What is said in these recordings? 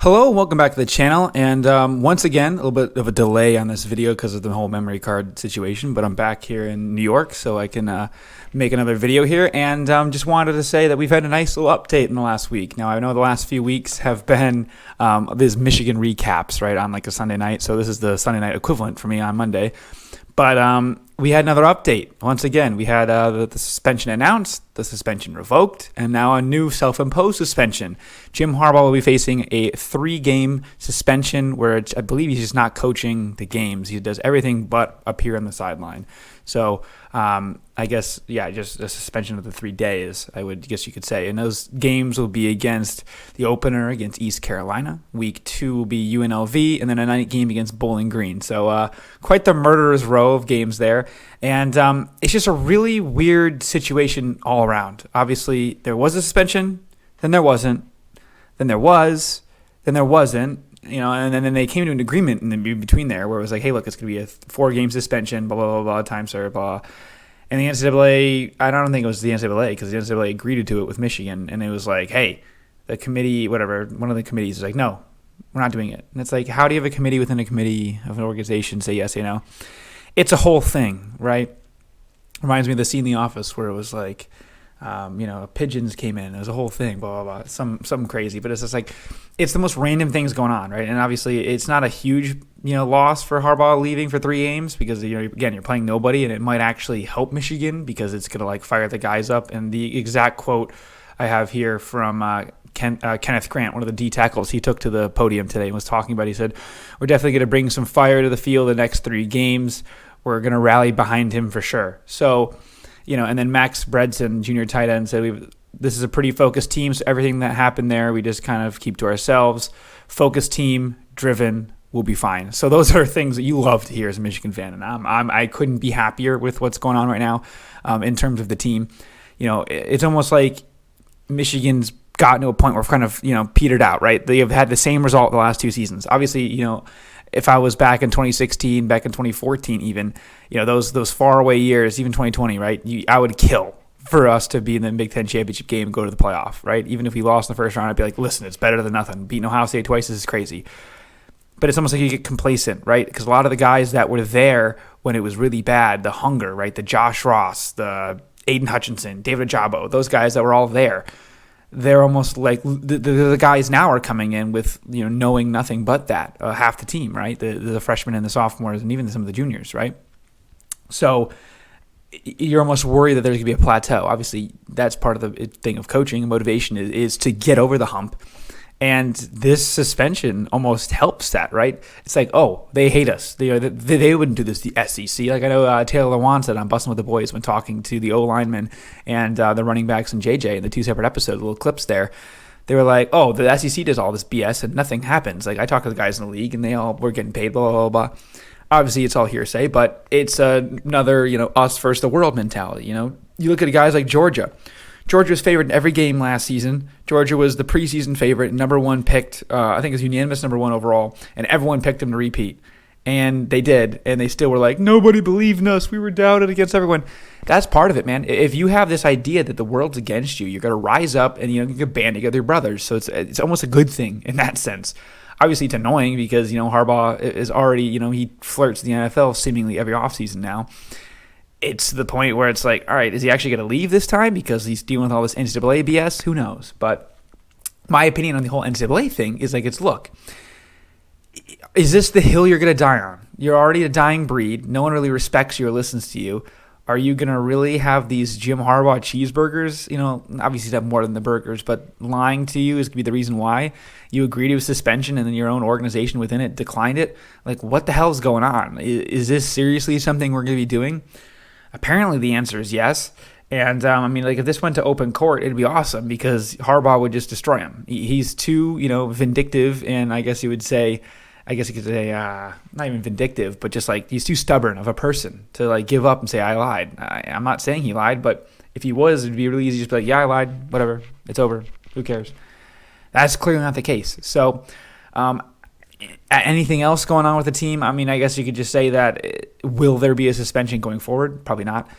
Hello, welcome back to the channel, and once again, a little bit of a delay on this video because of the whole memory card situation, but I'm back here in New York, so I can make another video here, and just wanted to say that we've had a nice little update in the last week. Now, I know the last few weeks have been these Michigan recaps, right, on like a Sunday night, so this is the Sunday night equivalent for me on Monday, but we had another update. Once again, we had the suspension announced, the suspension revoked, and now a new self-imposed suspension. Jim Harbaugh will be facing a 3-game suspension where I believe he's just not coaching the games. He does everything but appear on the sideline. So I guess, yeah, just a suspension of the 3 days, I would guess you could say. And those games will be against the opener against East Carolina. Week 2 will be UNLV, and then a night game against Bowling Green. So quite the murderer's row of games there. And it's just a really weird situation all around. Obviously, there was a suspension, then there wasn't, then there was, then there wasn't. You know, and then they came to an agreement in between there where it was like, hey, look, it's going to be a 4-game suspension, blah, blah, blah, blah, time served, blah. And the NCAA, I don't think it was the NCAA because the NCAA agreed to it with Michigan. And it was like, hey, the committee, whatever, one of the committees is like, no, we're not doing it. And it's like, how do you have a committee within a committee of an organization say yes, you know? It's a whole thing, right? Reminds me of the scene in The Office where it was like, pigeons came in. It was a whole thing, blah, blah, blah, something crazy. But it's just like, it's the most random things going on, right? And obviously, it's not a huge, loss for Harbaugh leaving for 3 games because, again, you're playing nobody, and it might actually help Michigan because it's going to, like, fire the guys up. And the exact quote I have here from Kenneth Grant, one of the D tackles he took to the podium today and was talking about, he said, we're definitely going to bring some fire to the field the next 3 games. We're going to rally behind him for sure. So, and then Max Bredson, junior tight end, said this is a pretty focused team, so everything that happened there, we just kind of keep to ourselves. Focused team, driven, we'll be fine. So those are things that you love to hear as a Michigan fan, and I couldn't be happier with what's going on right now in terms of the team. It's almost like Michigan's gotten to a point where we've kind of, petered out, right? They have had the same result the last 2 seasons. Obviously, if I was back in 2016, back in 2014 even, those faraway years, even 2020, right, I would kill for us to be in the Big Ten championship game and go to the playoff, right? Even if we lost in the first round, I'd be like, listen, it's better than nothing. Beating Ohio State twice is crazy. But it's almost like you get complacent, right? Because a lot of the guys that were there when it was really bad, the hunger, right, the Josh Ross, the Aiden Hutchinson, David Ajabo, those guys that were all there, they're almost like the guys now are coming in with, knowing nothing but that, half the team, right? The freshmen and the sophomores and even some of the juniors, right? So you're almost worried that there's going to be a plateau. Obviously, that's part of the thing of coaching and motivation is to get over the hump. And this suspension almost helps that, right? It's like, oh, they hate us. They wouldn't do this, the SEC. Like I know Taylor Lewan said on Bustin' with the Boys when talking to the O-linemen and the running backs and JJ in the 2 separate episodes, little clips there. They were like, oh, the SEC does all this BS and nothing happens. Like I talk to the guys in the league and they all were getting paid, blah, blah, blah. Obviously, it's all hearsay, but it's another, us versus the world mentality. You look at guys like Georgia. Georgia was favored in every game last season. Georgia was the preseason favorite, number 1 picked, I think it was unanimous number 1 overall, and everyone picked them to repeat. And they did, and they still were like, nobody believed in us. We were doubted against everyone. That's part of it, man. If you have this idea that the world's against you, you're going to rise up and you can band together your brothers. So it's almost a good thing in that sense. Obviously, it's annoying because, Harbaugh is already, he flirts the NFL seemingly every offseason now. It's the point where it's like, all right, is he actually going to leave this time because he's dealing with all this NCAA BS? Who knows? But my opinion on the whole NCAA thing is like, look, is this the hill you're going to die on? You're already a dying breed. No one really respects you or listens to you. Are you going to really have these Jim Harbaugh cheeseburgers? Obviously, you have more than the burgers, but lying to you is going to be the reason why you agree to a suspension and then your own organization within it declined it. Like, what the hell is going on? Is this seriously something we're going to be doing? Apparently, the answer is yes. And, if this went to open court, it'd be awesome because Harbaugh would just destroy him. He's too, vindictive, and I guess you could say, not even vindictive, but just like he's too stubborn of a person to like give up and say, I lied. I'm not saying he lied, but if he was, it'd be really easy to just be like, yeah, I lied, whatever, it's over, who cares? That's clearly not the case. So, anything else going on with the team? I guess you could just say that will there be a suspension going forward? Probably not.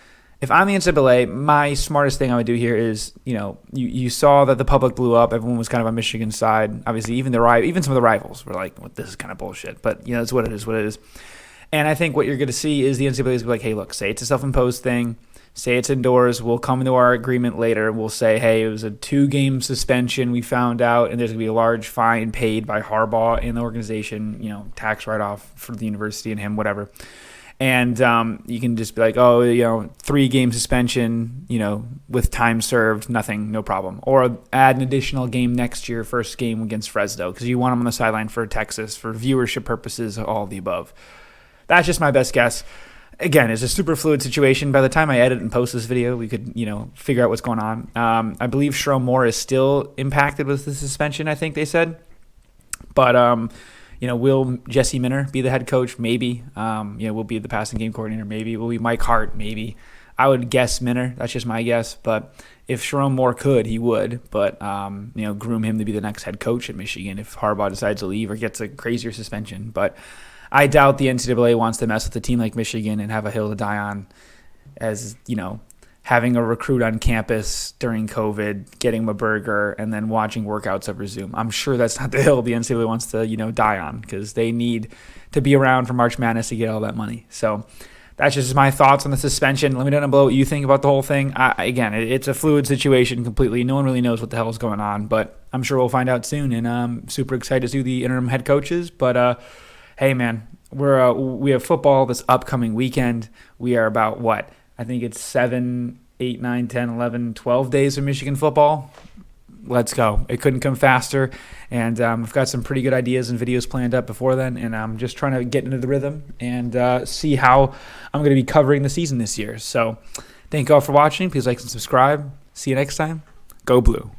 if I'm the NCAA, my smartest thing I would do here is, you saw that the public blew up. Everyone was kind of on Michigan's side. Obviously, even some of the rivals were like, well, this is kind of bullshit. But, it's what it is. And I think what you're going to see is the NCAA is like, hey, look, say it's a self-imposed thing. Say it's indoors. We'll come into our agreement later. We'll say, hey, it was a 2-game suspension. We found out, and there's going to be a large fine paid by Harbaugh and the organization, tax write-off for the university and him, whatever. And you can just be like, 3-game suspension, with time served, nothing, no problem. Or add an additional game next year, first game against Fresno, because you want them on the sideline for Texas, for viewership purposes, all of the above. That's just my best guess. Again, it's a super fluid situation. By the time I edit and post this video, we could, figure out what's going on. I believe Sherrone Moore is still impacted with the suspension, I think they said. But, will Jesse Minter be the head coach? Maybe. Will be the passing game coordinator? Maybe. Will be Mike Hart? Maybe. I would guess Minter. That's just my guess. But if Sherrone Moore could, he would. But, groom him to be the next head coach at Michigan if Harbaugh decides to leave or gets a crazier suspension. But I doubt the NCAA wants to mess with a team like Michigan and have a hill to die on as, having a recruit on campus during COVID, getting him a burger, and then watching workouts over Zoom. I'm sure that's not the hill the NCAA wants to, die on because they need to be around for March Madness to get all that money. So that's just my thoughts on the suspension. Let me know below what you think about the whole thing. Again, it's a fluid situation completely. No one really knows what the hell is going on, but I'm sure we'll find out soon, and I'm super excited to see the interim head coaches. But, hey, man, we have football this upcoming weekend. We are about, I think it's 7, 8, 9, 10, 11, 12 days of Michigan football. Let's go. It couldn't come faster. And I've got some pretty good ideas and videos planned up before then. And I'm just trying to get into the rhythm and see how I'm going to be covering the season this year. So thank you all for watching. Please like and subscribe. See you next time. Go Blue.